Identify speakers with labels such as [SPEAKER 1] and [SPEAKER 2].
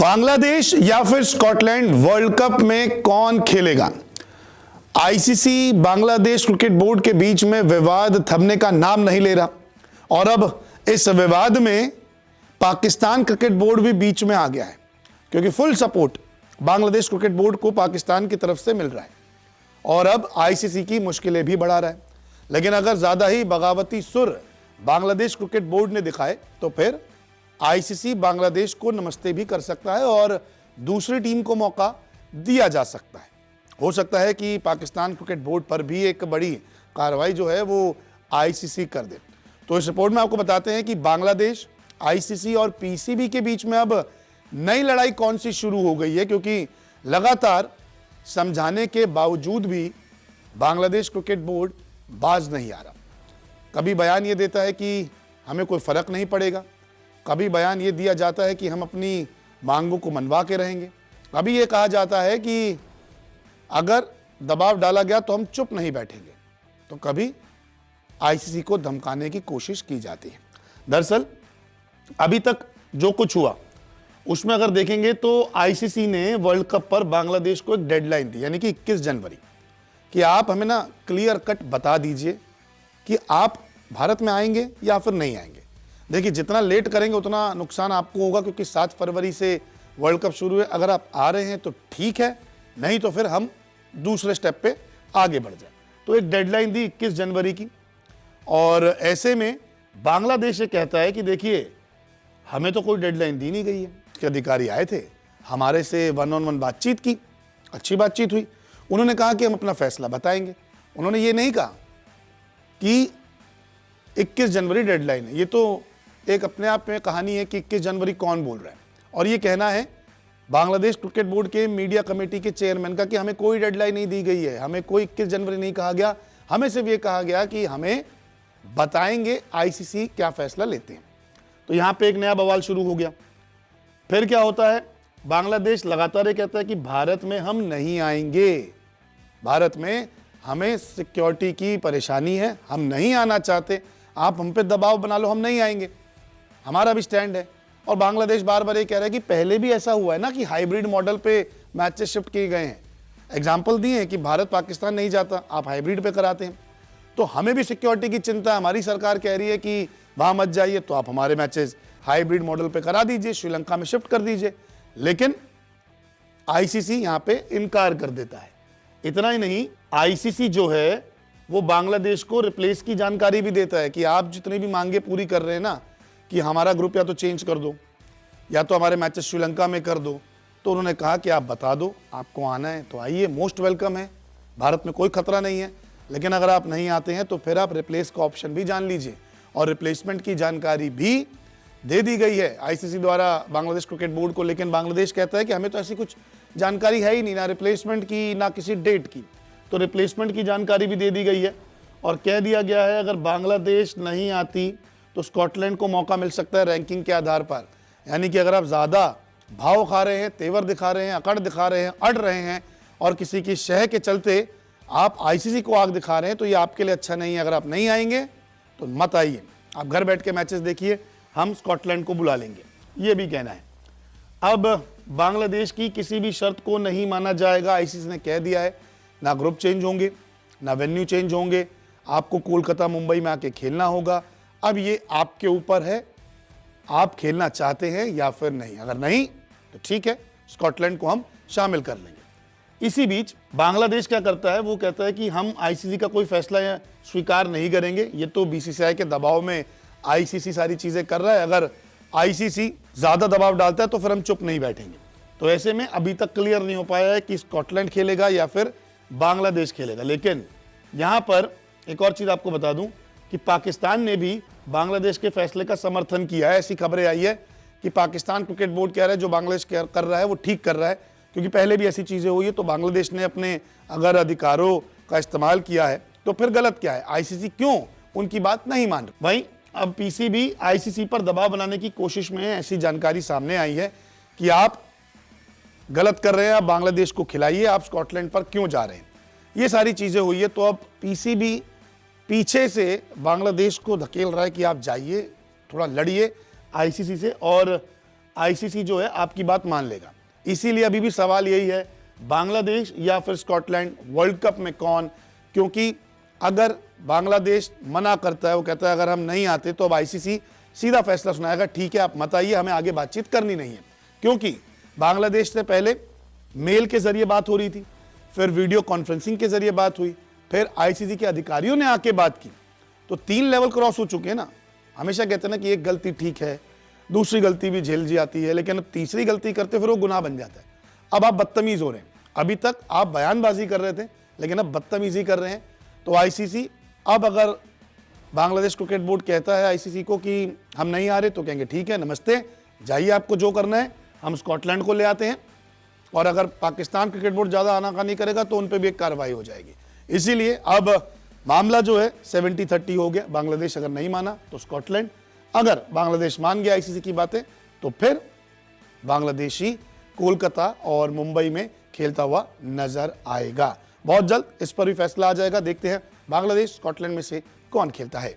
[SPEAKER 1] बांग्लादेश या फिर Scotland world cup में कौन खेलेगा? आईसीसी बांग्लादेश क्रिकेट बोर्ड के बीच में विवाद थमने का नाम नहीं ले रहा और अब इस विवाद में पाकिस्तान क्रिकेट बोर्ड भी बीच में आ गया है, क्योंकि full support Bangladesh cricket board को पाकिस्तान की तरफ से मिल रहा है और अब आईसीसी की मुश्किलें भी बढ़ा रहा है। लेकिन अगर ज्यादा ही बगावती सुर बांग्लादेश क्रिकेट बोर्ड ने दिखाए तो फिर आईसीसी बांग्लादेश को नमस्ते भी कर सकता है और दूसरी टीम को मौका दिया जा सकता है। हो सकता है कि पाकिस्तान क्रिकेट बोर्ड पर भी एक बड़ी कार्रवाई जो है वो आईसीसी कर दे। तो इस रिपोर्ट में आपको बताते हैं कि बांग्लादेश, आईसीसी और पीसीबी के बीच में अब नई लड़ाई कौन सी शुरू हो गई है, क्योंकि लगातार समझाने के बावजूद भी बांग्लादेश क्रिकेट बोर्ड बाज नहीं आ रहा। कभी बयान ये देता है कि हमें कोई फर्क नहीं पड़ेगा, कभी बयान ये दिया जाता है कि हम अपनी मांगों को मनवा के रहेंगे, कभी ये कहा जाता है कि अगर दबाव डाला गया तो हम चुप नहीं बैठेंगे, तो कभी आईसीसी को धमकाने की कोशिश की जाती है। दरअसल अभी तक जो कुछ हुआ उसमें अगर देखेंगे तो आईसीसी ने वर्ल्ड कप पर बांग्लादेश को एक डेडलाइन दी, यानी कि 21 जनवरी, कि आप हमें ना क्लियर कट बता दीजिए कि आप भारत में आएंगे या फिर नहीं आएंगे। देखिए, जितना लेट करेंगे उतना नुकसान आपको होगा, क्योंकि 7 फरवरी से वर्ल्ड कप शुरू है। अगर आप आ रहे हैं तो ठीक है, नहीं तो फिर हम दूसरे स्टेप पे आगे बढ़ जाए। तो एक डेडलाइन दी 21 जनवरी की, और ऐसे में बांग्लादेश ये कहता है कि देखिए, हमें तो कोई डेडलाइन दी नहीं गई है। के अधिकारी आए थे, हमारे से 1-on-1 बातचीत की, अच्छी बातचीत हुई। उन्होंने कहा कि हम अपना फैसला बताएंगे। उन्होंने ये नहीं कहा कि 21 जनवरी डेडलाइन है। ये तो एक अपने आप में कहानी है कि 21 जनवरी कौन बोल रहा है। और ये कहना है बांग्लादेश क्रिकेट बोर्ड के मीडिया कमेटी के चेयरमैन का कि हमें कोई डेडलाइन नहीं दी गई है, हमें कोई 21 जनवरी नहीं कहा गया, हमें सिर्फ ये कहा गया कि हमें बताएंगे आईसीसी क्या फैसला लेते हैं। तो यहाँ पे एक नया बवाल शुरू हो गया। फिर क्या होता है, बांग्लादेश लगातार ये कहता है कि भारत में हम नहीं आएंगे, भारत में हमें सिक्योरिटी की परेशानी है, हम नहीं आना चाहते, आप हम पे दबाव बना लो, हम नहीं आएंगे, हमारा भी स्टैंड है। और बांग्लादेश बार बार ये कह रहा है कि पहले भी ऐसा हुआ है ना कि हाइब्रिड मॉडल पे मैचेस शिफ्ट किए गए हैं। एग्जाम्पल दिए हैं कि भारत पाकिस्तान नहीं जाता, आप हाइब्रिड पे कराते हैं। तो हमें भी सिक्योरिटी की चिंता है, हमारी सरकार कह रही है कि वहाँ मत जाइए, तो आप हमारे मैचेस हाइब्रिड मॉडल पे करा दीजिए, श्रीलंका में शिफ्ट कर दीजिए। लेकिन आईसीसी यहाँ पे इनकार कर देता है। इतना ही नहीं, आईसीसी जो है वो बांग्लादेश को रिप्लेस की जानकारी भी देता है कि आप जितनी भी मांगे पूरी कर रहे हैं ना, कि हमारा ग्रुप या तो चेंज कर दो या तो हमारे मैचेस श्रीलंका में कर दो। तो उन्होंने कहा कि आप बता दो, आपको आना है तो आइए, मोस्ट वेलकम है, भारत में कोई खतरा नहीं है। लेकिन अगर आप नहीं आते हैं तो फिर आप रिप्लेस का ऑप्शन भी जान लीजिए। और रिप्लेसमेंट की जानकारी भी दे दी गई है आईसीसी द्वारा बांग्लादेश क्रिकेट बोर्ड को। लेकिन बांग्लादेश कहता है कि हमें तो ऐसी कुछ जानकारी है ही नहीं, ना रिप्लेसमेंट की ना किसी डेट की। तो रिप्लेसमेंट की जानकारी भी दे दी गई है और कह दिया गया है अगर बांग्लादेश नहीं आती तो स्कॉटलैंड को मौका मिल सकता है रैंकिंग के आधार पर। यानी कि अगर आप ज़्यादा भाव खा रहे हैं, तेवर दिखा रहे हैं, अकड़ दिखा रहे हैं, अड़ रहे हैं और किसी की शह के चलते आप आईसीसी को आग दिखा रहे हैं, तो ये आपके लिए अच्छा नहीं है। अगर आप नहीं आएंगे तो मत आइए, आप घर बैठ के मैचेस देखिए, हम स्कॉटलैंड को बुला लेंगे, ये भी कहना है। अब बांग्लादेश की किसी भी शर्त को नहीं माना जाएगा, आईसीसी ने कह दिया है। ना ग्रुप चेंज होंगे, ना वेन्यू चेंज होंगे, आपको कोलकाता मुंबई में आके खेलना होगा। अब ये आपके ऊपर है, आप खेलना चाहते हैं या फिर नहीं। अगर नहीं तो ठीक है, स्कॉटलैंड को हम शामिल कर लेंगे। इसी बीच बांग्लादेश क्या करता है, वो कहता है कि हम आईसीसी का कोई फैसला स्वीकार नहीं करेंगे। ये तो बीसीसीआई के दबाव में आईसीसी सारी चीजें कर रहा है, अगर आईसीसी ज्यादा दबाव डालता है तो फिर हम चुप नहीं बैठेंगे। तो ऐसे में अभी तक क्लियर नहीं हो पाया है कि स्कॉटलैंड खेलेगा या फिर बांग्लादेश खेलेगा। लेकिन यहां पर एक और चीज आपको बता दूं कि पाकिस्तान ने भी बांग्लादेश के फैसले का समर्थन किया है। ऐसी खबरें आई है कि पाकिस्तान क्रिकेट बोर्ड कह रहा है जो बांग्लादेश कर रहा है वो ठीक कर रहा है, क्योंकि पहले भी ऐसी चीजें हुई है। तो बांग्लादेश ने अपने अगर अधिकारों का इस्तेमाल किया है तो फिर गलत क्या है, आईसीसी क्यों उनकी बात नहीं मान रही। भाई, अब पीसीबी आईसीसी पर दबाव बनाने की कोशिश में है। ऐसी जानकारी सामने आई है कि आप गलत कर रहे हैं, आप बांग्लादेश को खिलाइए, आप स्कॉटलैंड पर क्यों जा रहे हैं, ये सारी चीजें हुई है। तो अब पीसीबी पीछे से बांग्लादेश को धकेल रहा है कि आप जाइए, थोड़ा लड़िए आईसीसी से और आईसीसी जो है आपकी बात मान लेगा। इसीलिए अभी भी सवाल यही है, बांग्लादेश या फिर स्कॉटलैंड, वर्ल्ड कप में कौन? क्योंकि अगर बांग्लादेश मना करता है, वो कहता है अगर हम नहीं आते तो अब आईसीसी सीधा फैसला सुनाएगा, ठीक है आप मत आइए, हमें आगे बातचीत करनी नहीं है। क्योंकि बांग्लादेश से पहले मेल के जरिए बात हो रही थी, फिर वीडियो कॉन्फ्रेंसिंग के जरिए बात हुई, फिर आईसीसी के अधिकारियों ने आके बात की, तो 3 लेवल क्रॉस हो चुके हैं ना। हमेशा कहते हैं ना कि एक गलती ठीक है, दूसरी गलती भी झेल जाती है, लेकिन अब तीसरी गलती करते फिर वो गुनाह बन जाता है। अब आप बदतमीज हो रहे हैं, अभी तक आप बयानबाजी कर रहे थे लेकिन अब बदतमीजी कर रहे हैं। तो आईसीसी अब अगर बांग्लादेश क्रिकेट बोर्ड कहता है आईसीसी को कि हम नहीं आ रहे, तो कहेंगे ठीक है, नमस्ते, जाइए आपको जो करना है, हम स्कॉटलैंड को ले आते हैं। और अगर पाकिस्तान क्रिकेट बोर्ड ज़्यादा आनाकानी करेगा तो उन पर भी एक कार्रवाई हो जाएगी। इसीलिए अब मामला जो है 70-30 हो गया। बांग्लादेश अगर नहीं माना तो स्कॉटलैंड, अगर बांग्लादेश मान गया आईसीसी की बातें तो फिर बांग्लादेशी कोलकाता और मुंबई में खेलता हुआ नजर आएगा। बहुत जल्द इस पर भी फैसला आ जाएगा। देखते हैं बांग्लादेश स्कॉटलैंड में से कौन खेलता है।